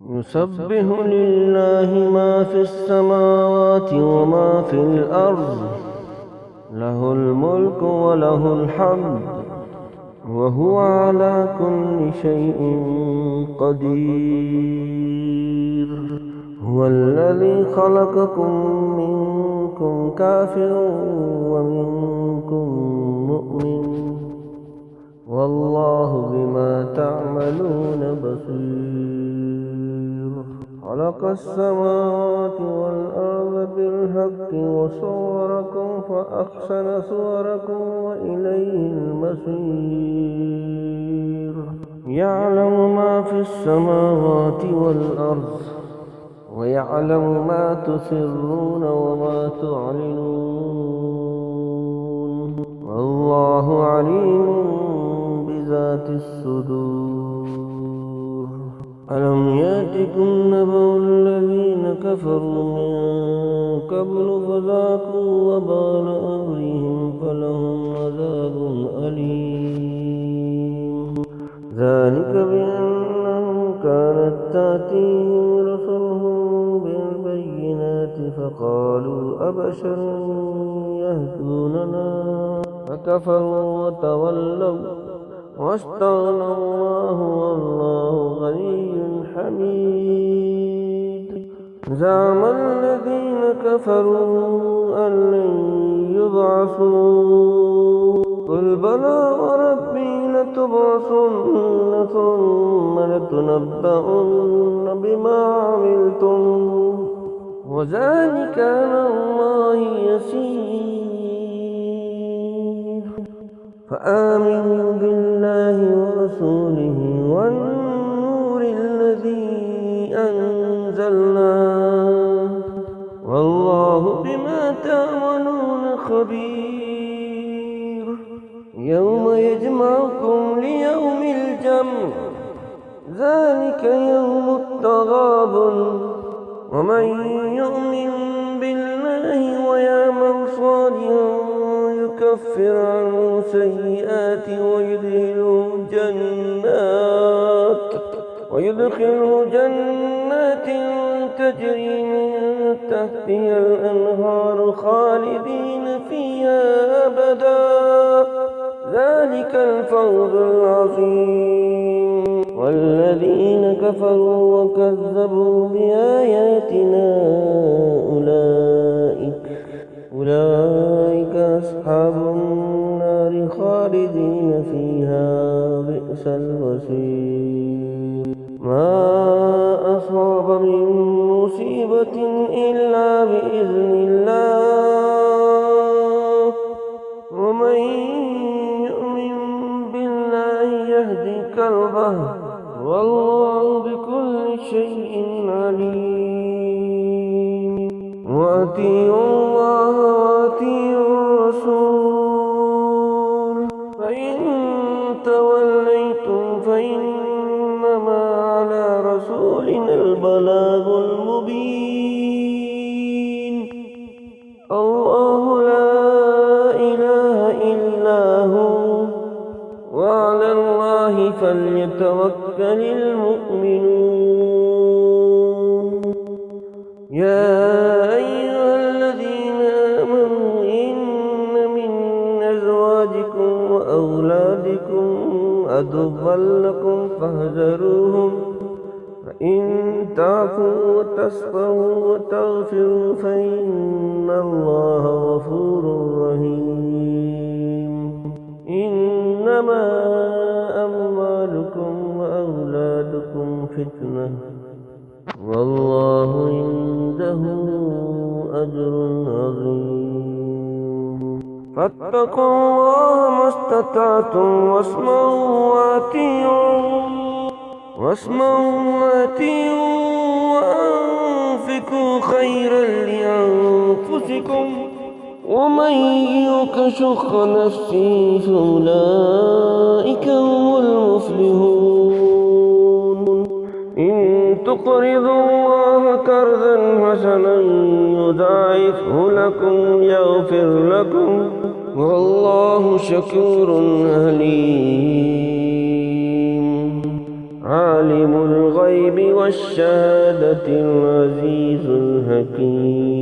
يسبح لله ما في السماوات وما في الأرض، له الملك وله الحمد وهو على كل شيء قدير. هو الذي خلقكم منكم كافر ومنكم مؤمن، والله بما تعملون بصير. خلق السماوات والأرض بالحق وصوركم فأحسن صوركم وإليه المصير. يعلم ما في السماوات والأرض ويعلم ما تسرون وما تعلنون، والله عليم بذات الصدور. ألم يأتكم نبأ الذين كفروا من قبل فذاقوا وبال أمرهم فلهم عذاب أليم. ذلك بأنهم كانت تأتيهم رسلهم بالبينات فقالوا أبشر يهدوننا فكفروا وتولوا واستغنى الله والله غني حميد. زعم الذين كفروا أن لن يبعثوا قل بلى وربي لتبعثن ثم لتنبؤن بما عملتم وذلك على الله يسير. فآمنوا بالله ورسوله والنور الذي أنزلنا، والله بما تعملون خبير. يوم يجمعكم ليوم الجمع، ذلك يوم التغابن. ومن يؤمن بالله ويعمل صالحا يكفر عنه سيئات ويدخله جنات تجري من تحتها الأنهار خالدين فيها أبدا، ذلك الفوز العظيم. والذين كفروا وكذبوا بآياتنا أولئك أصحاب النار خالدين فيها بئس المصير. ما أصاب من مصيبة إلا بإذن الله، ومن يؤمن بالله يهد قلبه، والله بكل شيء عليم. وأطيعوا الله وأطيعوا الرسول، فإن توليتم فإنما على رسولنا البلاغ المبين. الله لا إله إلا هو، وعلى الله فليتوكل المؤمنون. يا أيها الذين آمنوا إن من أزواجكم وأولادكم عدوا لكم فاحذروهم، فإن تعفوا وتصفحوا وتغفروا فإن الله غفور رحيم. إنما أموالكم وأولادكم فتنة، والله عنده أجر عظيم. فاتقوا الله ما استطعتم واسمعوا وأطيعوا وأنفقوا خيرا لأنفسكم، ومن يوق شح نفسه فأولئك هم المفلحون. إن تقرضوا الله قرضا حسنا يضاعفه لكم يغفر لكم، والله شكور عليم. عالم الغيب والشهادة العزيز الحكيم.